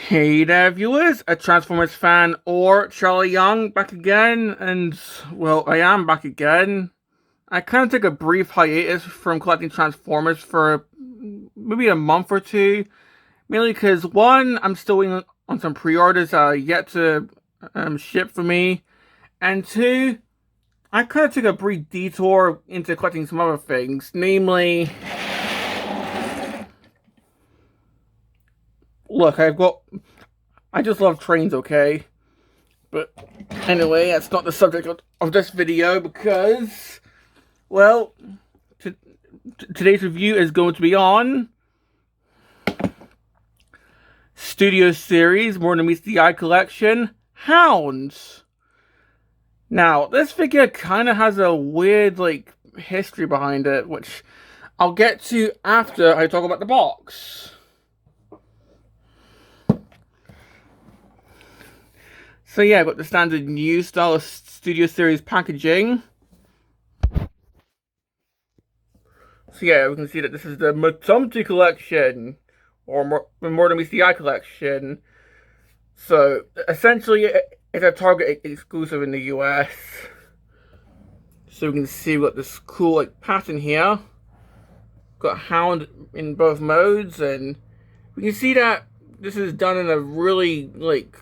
Hey there, viewers, a Transformers fan or Charlie Young back again, and well, I am back again. I kind of took a brief hiatus from collecting Transformers for maybe a month or two, mainly because one, I'm still waiting on some pre-orders yet to ship for me, and two, I kind of took a brief detour into collecting some other things, namely, look, I just love trains, okay? But anyway, that's not the subject of this video because, well, today's review is going to be on Studio Series More Than Meets the Eye Collection Hounds. Now, this figure kind of has a weird, history behind it, which I'll get to after I talk about the box. So yeah, I've got the standard new style of Studio Series packaging. So yeah, we can see that this is the MTMTE collection, or More Than Meets the Eye collection. So essentially, it's a Target exclusive in the US. So we can see we've got this cool pattern here. Got Hound in both modes, and we can see that this is done in a really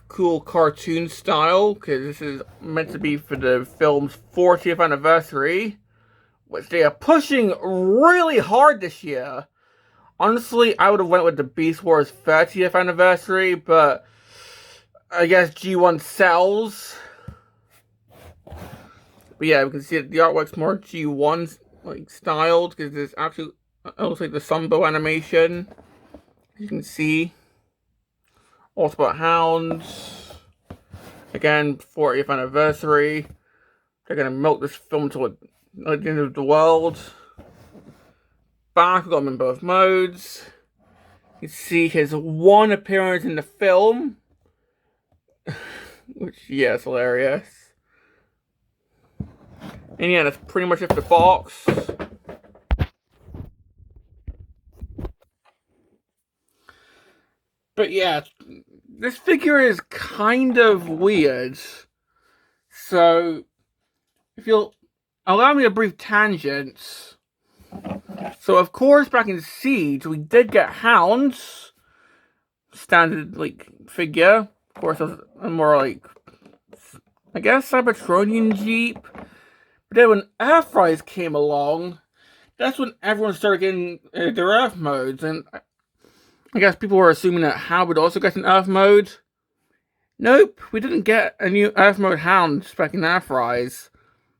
cool cartoon style, because this is meant to be for the film's 40th anniversary, which they are pushing really hard this year. Honestly, I would have went with the Beast Wars 30th anniversary, but I guess G1 sells. But yeah, we can see that the artwork's more G1 styled, because there's actually looks like the Sunbow animation. You can see. Also about Hounds. Again, 40th anniversary. They're gonna milk this film to the end of the world. Back, we got him in both modes. You can see his one appearance in the film, which, yeah, is hilarious. And yeah, that's pretty much it for the box. But yeah, this figure is kind of weird. So, if you'll allow me a brief tangent. So, of course, back in Siege, we did get Hounds. Standard, figure. Of course, it was a more, I guess, Cybertronian Jeep. But then when Earthrise came along, that's when everyone started getting their Earth modes. And I guess people were assuming that Hound would also get an Earth mode. Nope, we didn't get a new Earth mode Hound back in Earthrise.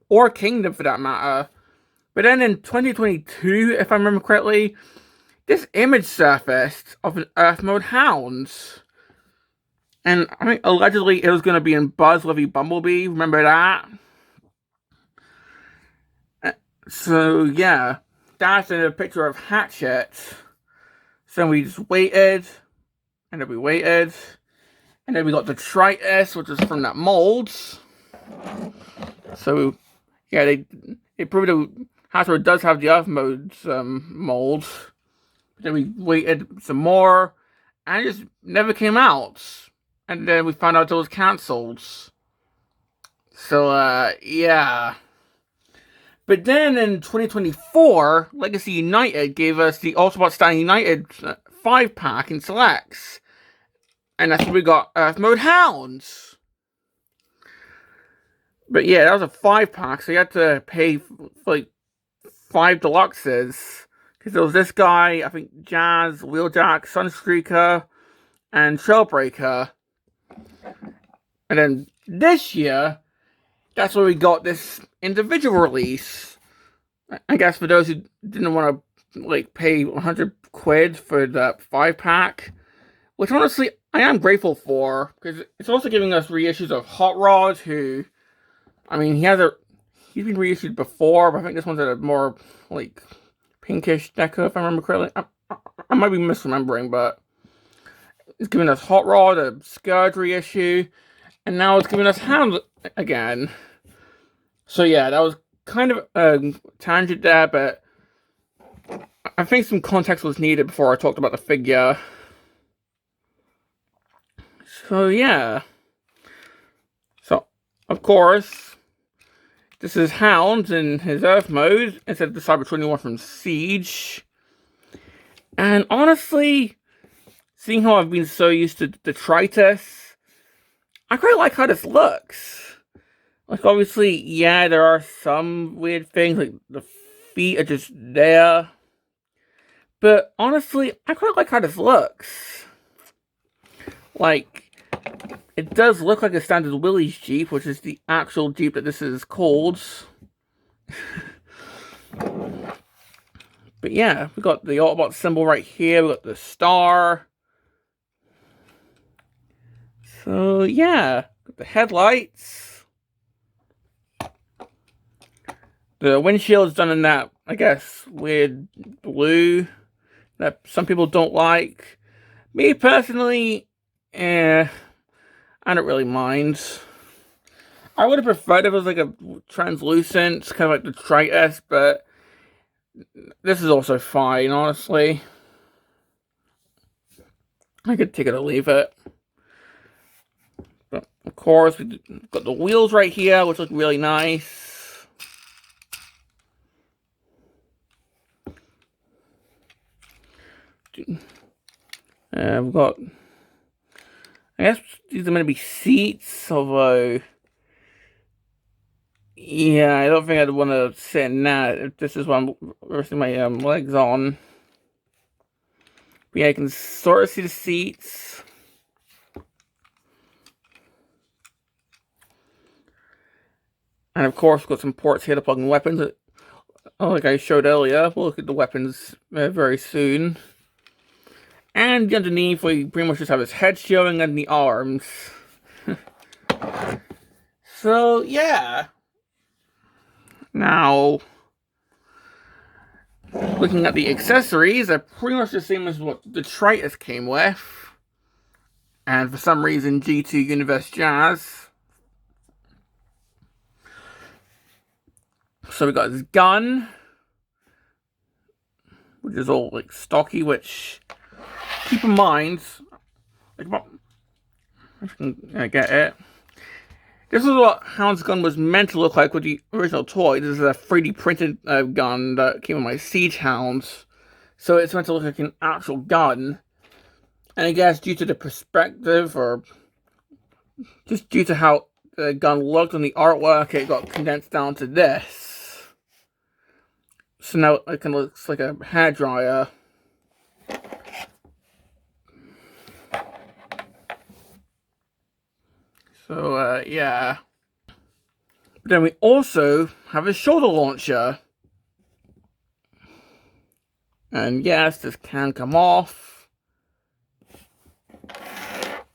Or Kingdom, for that matter. But then in 2022, if I remember correctly, this image surfaced of an Earth mode Hound. And I think allegedly it was going to be in Buzzworthy Bumblebee. Remember that? So yeah, that's in a picture of Hatchet. So we just waited, and then we waited, and then we got the Tritus, which is from that mold. So yeah, they proved that Hasbro does have the Earth modes mold. But then we waited some more, and it just never came out. And then we found out it was cancelled. So yeah. But then in 2024, Legacy United gave us the Autobot Stand United 5-pack in selects. And that's when we got Earth Mode Hounds. But yeah, that was a 5-pack, so you had to pay for 5 deluxes. Because there was this guy, I think Jazz, Wheeljack, Sunstreaker, and Trailbreaker. And then this year, that's where we got this individual release. I guess for those who didn't want to pay 100 quid for the 5-pack, which honestly I am grateful for, because it's also giving us reissues of Hot Rod, who, I mean, he's been reissued before, but I think this one's at a more pinkish deco, if I remember correctly. I might be misremembering, but it's giving us Hot Rod, a Scourge reissue, and now it's giving us Hound again. So yeah, that was kind of a tangent there, but I think some context was needed before I talked about the figure. So yeah. So of course, this is Hound in his Earth mode instead of the Cyber 21 from Siege. And honestly, seeing how I've been so used to detritus, I quite like how this looks. Like, obviously, yeah, there are some weird things, like the feet are just there. But honestly, I quite like how this looks. Like, it does look like a standard Willys Jeep, which is the actual Jeep that this is called. But yeah, we got the Autobot symbol right here, we got the star. So yeah, got the headlights. The windshield's done in that, I guess, weird blue that some people don't like. Me personally, I don't really mind. I would have preferred if it was like a translucent, kind of like the Tritus, but this is also fine, honestly. I could take it or leave it. But of course, we've got the wheels right here, which look really nice. We've got, I guess these are meant to be seats, although, yeah, I don't think I'd want to sit in that if this is what I'm resting my legs on. But yeah, I can sort of see the seats. And of course, we've got some ports here to plug in weapons. Like I showed earlier, we'll look at the weapons very soon. And underneath, we pretty much just have his head showing and the arms. So, yeah. Now, looking at the accessories, they're pretty much the same as what the Tritus came with. And for some reason, G2 Universe Jazz. So we got his gun, which is all like stocky, which, keep in mind, like, I can get it. This is what Hound's gun was meant to look like with the original toy. This is a 3D printed gun that came with my Siege Hounds. So it's meant to look like an actual gun. And I guess due to the perspective, or just due to how the gun looked on the artwork, it got condensed down to this. So now it kind of looks like a hairdryer. So, yeah. But then we also have a shoulder launcher. And yes, this can come off.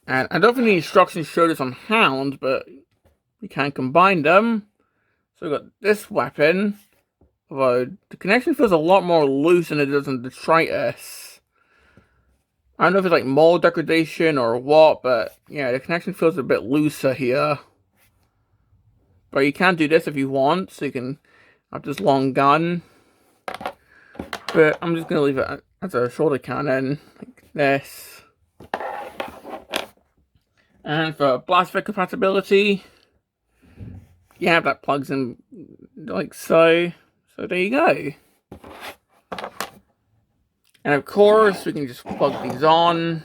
And I don't think the instructions show this on Hound, but we can combine them. So we've got this weapon. Although the connection feels a lot more loose than it does in the Tritus. I don't know if it's like mold degradation or what, but yeah, the connection feels a bit looser here. But you can do this if you want, so you can have this long gun. But I'm just going to leave it as a shoulder cannon, like this. And for blast fit compatibility, yeah, that plugs in like so. So there you go. And of course, we can just plug these on.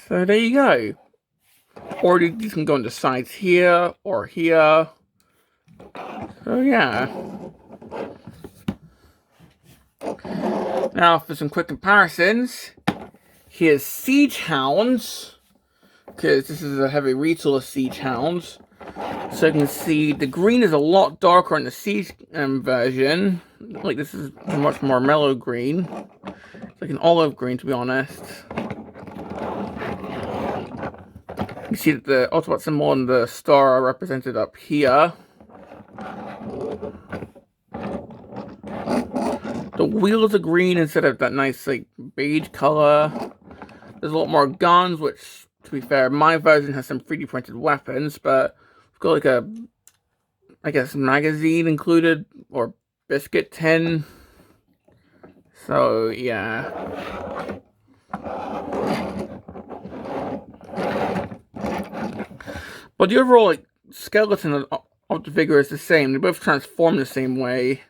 So there you go. Or these can go on the sides here or here. So yeah. Now for some quick comparisons. Here's Siege Hounds, because this is a heavy retool of Siege Hounds. So you can see the green is a lot darker in the Siege version. Like, this is a much more mellow green. It's like an olive green, to be honest. You see that the Autobot symbol and the star are represented up here. The wheels are green instead of that nice, like, beige color. There's a lot more guns, which, to be fair, my version has some 3D printed weapons, but we've got like a, I guess, magazine included, or biscuit tin. So yeah. But the overall like skeleton of the figure is the same. They both transform the same way.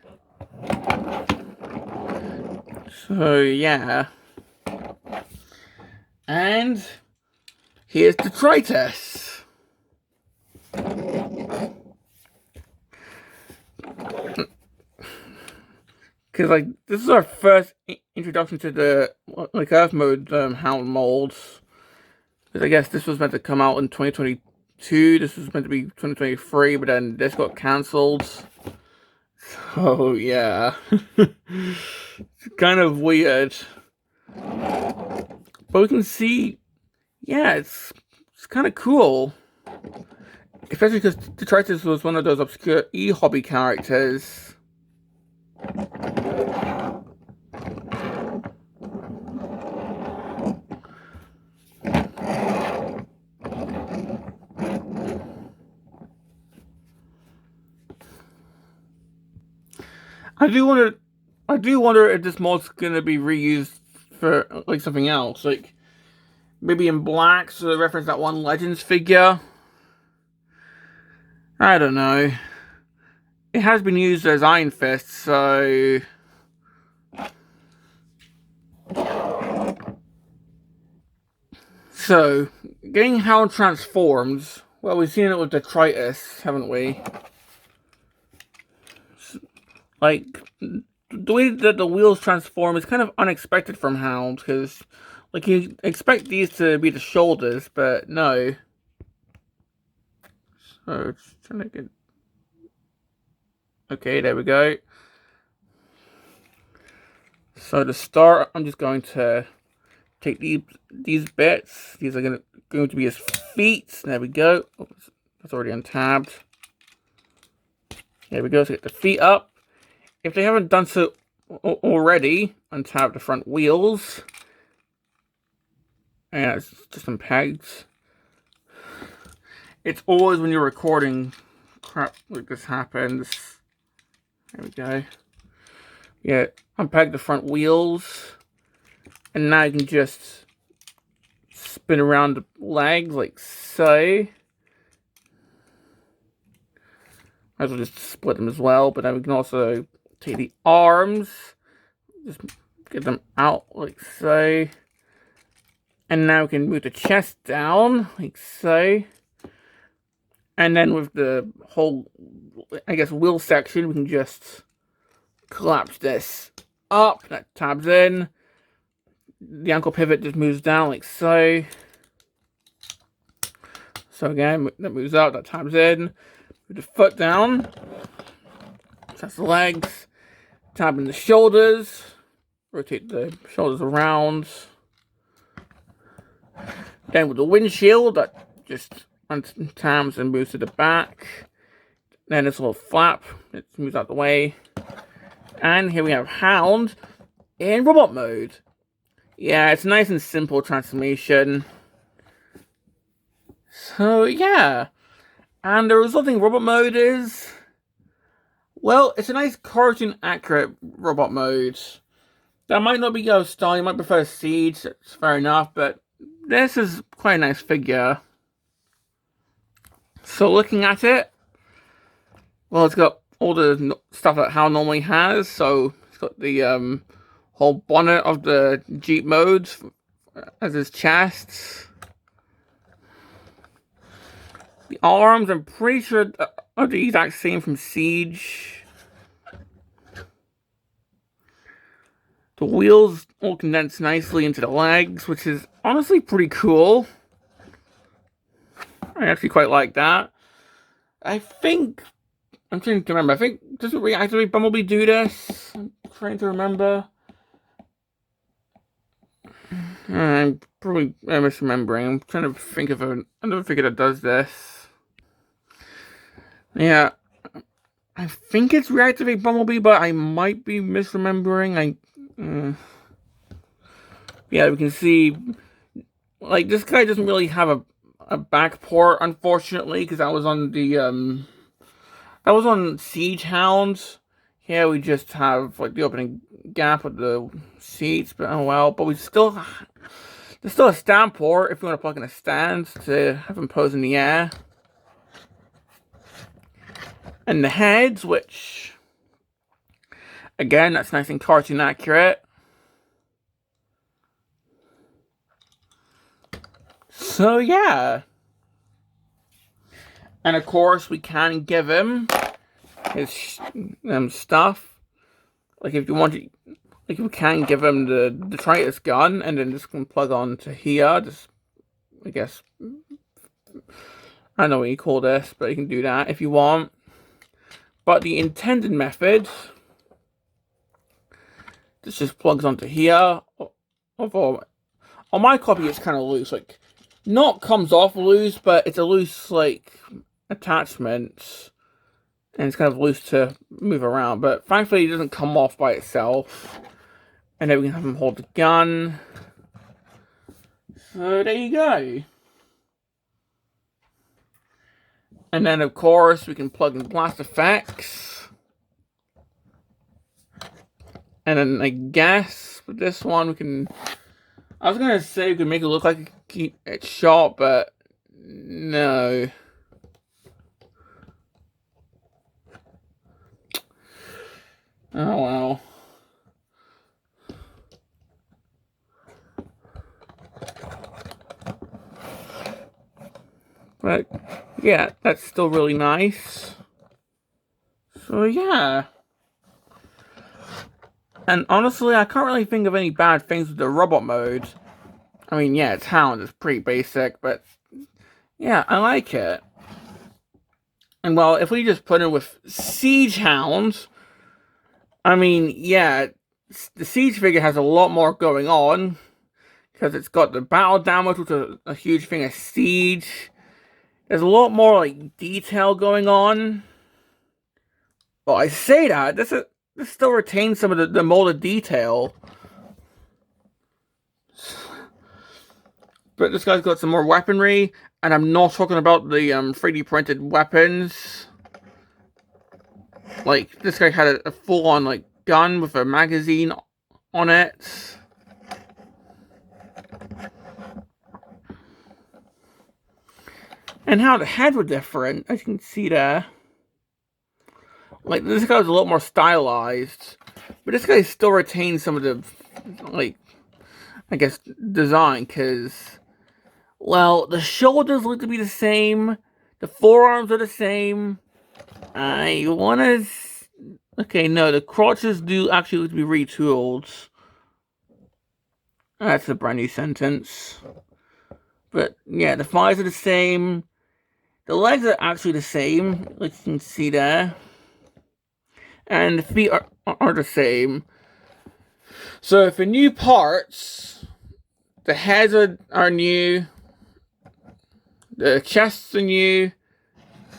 So yeah. And here's detritus. Because like this is our first introduction to the like Earth mode Hound molds. Because I guess this was meant to come out in 2022. This was meant to be 2023, but then this got cancelled. So yeah, it's kind of weird. But we can see, yeah, it's kind of cool. Especially because detritus was one of those obscure e-hobby characters. I do wonder if this mod's gonna be reused for like something else, like maybe in black, so they reference that one Legends figure. I don't know. It has been used as Iron Fist, so getting Hound transformed. Well, we've seen it with detritus, haven't we? Like, the way that the wheels transform is kind of unexpected from Hound, because, like, you expect these to be the shoulders, but no. So, it's trying to get... Okay, there we go. So, to start, I'm just going to take these bits. These are going to be his feet. There we go. Oh, that's already untabbed. There we go. So, get the feet up. If they haven't done so already, untab the front wheels. And it's just some pegs. It's always when you're recording crap like this happens. There we go. Yeah, unpeg the front wheels. And now you can just spin around the legs like so. Might as well just split them as well, but then we can also take the arms, just get them out like so. And now we can move the chest down like so. And then with the whole, I guess, wheel section, we can just collapse this up. That tabs in. The ankle pivot just moves down like so. So again, that moves out, that tabs in. Move the foot down. That's the legs. Tab in the shoulders. Rotate the shoulders around. Then with the windshield, that just untabs and moves to the back. Then this little flap, it moves out the way. And here we have Hound in robot mode. Yeah, it's a nice and simple transformation. So yeah. And the resulting robot mode is, well, it's a nice cartoon accurate robot mode. That might not be your style, you might prefer Siege, that's fair enough, but this is quite a nice figure. So looking at it, well, it's got all the stuff that Hound normally has. So it's got the whole bonnet of the Jeep modes as his chest. The arms, I'm pretty sure, are the exact same from Siege. The wheels all condense nicely into the legs, which is honestly pretty cool. I actually quite like that. I think, I'm trying to remember, I think, does it reactivate Bumblebee do this? I'm trying to remember. I'm probably misremembering. I'm trying to think of another figure that does this. Yeah, I think it's reactivate Bumblebee, but I might be misremembering. Yeah, we can see, like, this guy doesn't really have a back port, unfortunately, because that was on the, that was on Siege Hound. Here we just have, like, the opening gap with the seats, but oh well. But there's still a stand port if you want to plug in a stand to have them pose in the air. And the heads, which, again, that's nice and cartoon accurate. So yeah. And of course, we can give him his stuff. Like if you want to, like we can give him the detritus gun, and then just can plug on to here. Just, I guess, I don't know what you call this, but you can do that if you want. But the intended method, this just plugs onto here. On my copy, it's kind of loose, like not comes off loose, but it's a loose like attachment, and it's kind of loose to move around. But thankfully, it doesn't come off by itself. And then we can have him hold the gun. So there you go. And then, of course, we can plug in blast effects. And then, I guess, with this one, we can... I was going to say we can make it look like it's shot, but no. Oh, well. But, yeah, that's still really nice. So, yeah. And honestly, I can't really think of any bad things with the robot mode. I mean, yeah, it's Hound, it's pretty basic, but yeah, I like it. And well, if we just put it with Siege Hound, I mean, yeah, the Siege figure has a lot more going on, because it's got the battle damage, which is a huge thing of Siege. There's a lot more, like, detail going on. Well, I say that, this still retains some of the molded detail. But this guy's got some more weaponry, and I'm not talking about the 3D printed weapons. Like, this guy had a full-on, like, gun with a magazine on it. And how the head was different, as you can see there. Like, this guy was a lot more stylized. But this guy still retains some of the, like, I guess, design, because, well, the shoulders look to be the same. The forearms are the same. I want to... Okay, no, the crotches do actually look to be retooled. That's a brand new sentence. But, yeah, the thighs are the same. The legs are actually the same, like you can see there. And the feet are the same. So for new parts, the heads are new, the chests are new,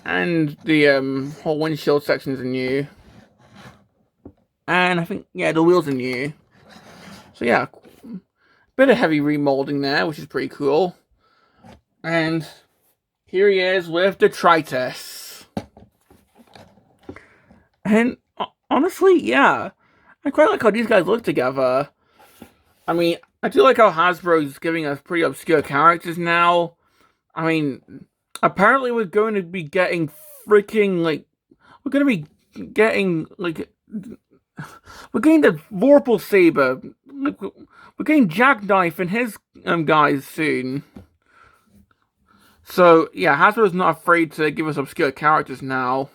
and the whole windshield sections are new. And I think, yeah, the wheels are new. So yeah, bit of heavy remolding there, which is pretty cool. And here he is with detritus. And honestly, yeah, I quite like how these guys look together. I mean, I do like how Hasbro's giving us pretty obscure characters now. I mean, apparently we're going to be getting freaking, like, we're getting the Vorpal Saber. We're getting Jackknife and his guys soon. So, yeah, Hasbro's not afraid to give us obscure characters now.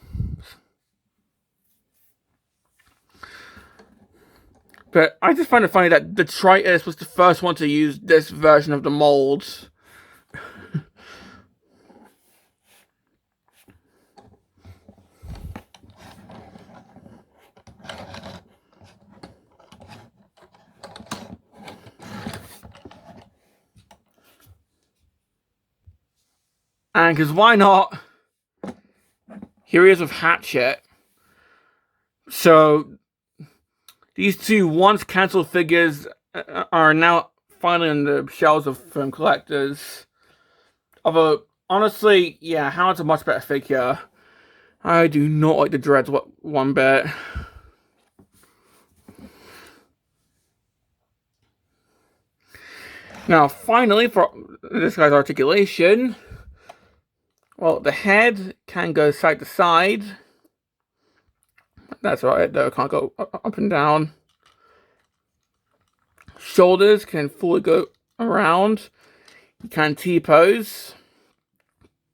But I just find it funny that Detritus was the first one to use this version of the molds. And because why not? Here he is with Hatchet. So these two once cancelled figures are now finally on the shelves of film collectors. Although, honestly, yeah, Hound's a much better figure. I do not like the Dreads one bit. Now, finally, for this guy's articulation, well, the head can go side to side. That's right, though, it can't go up and down. Shoulders can fully go around. You can T-pose.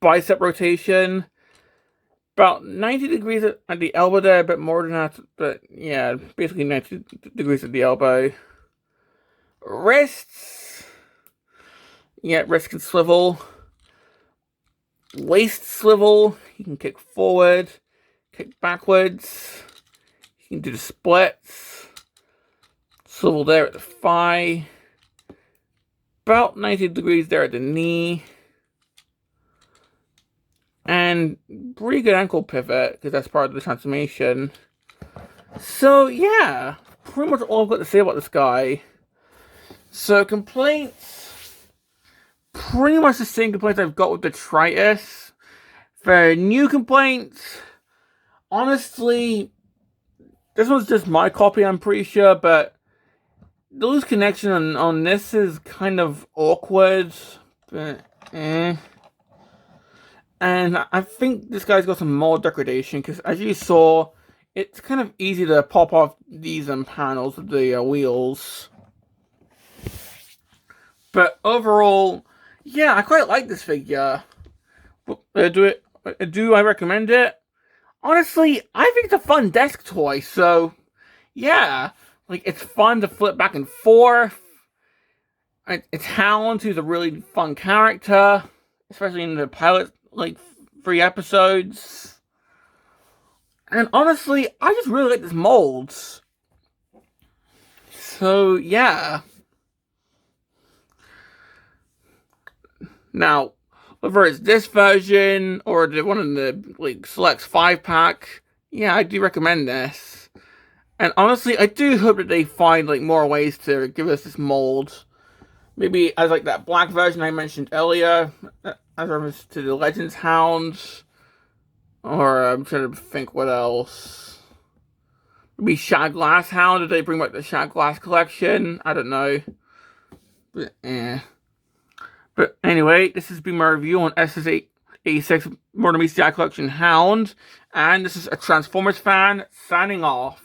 Bicep rotation. About 90 degrees at the elbow there, a bit more than that, but yeah, basically 90 degrees at the elbow. Wrists. Yeah, wrist can swivel. Waist swivel. You can kick forward, kick backwards. You can do the splits. Swivel there at the thigh. About 90 degrees there at the knee. And pretty good ankle pivot, because that's part of the transformation. So, yeah. Pretty much all I've got to say about this guy. So, complaints. Pretty much the same complaints I've got with the Tritus. For new complaints, honestly, this one's just my copy, I'm pretty sure, but the loose connection on this is kind of awkward. But, And I think this guy's got some more degradation, because as you saw, it's kind of easy to pop off these panels of the wheels. But overall, yeah, I quite like this figure. Do I recommend it? Honestly, I think it's a fun desk toy, so yeah. Like, it's fun to flip back and forth. It's Hound, who's a really fun character, especially in the pilot, 3 episodes. And honestly, I just really like this mold. So, yeah. Now, whether it's this version or the one in the Selects 5-pack, yeah, I do recommend this. And honestly, I do hope that they find more ways to give us this mold. Maybe as that black version I mentioned earlier, as reference to the Legends Hound. Or I'm trying to think what else. Maybe Shad Glass Hound, did they bring back the Shad Glass collection? I don't know. But anyway, this has been my review on SS86 Murder Mystery Collection Hound. And this is a Transformers fan signing off.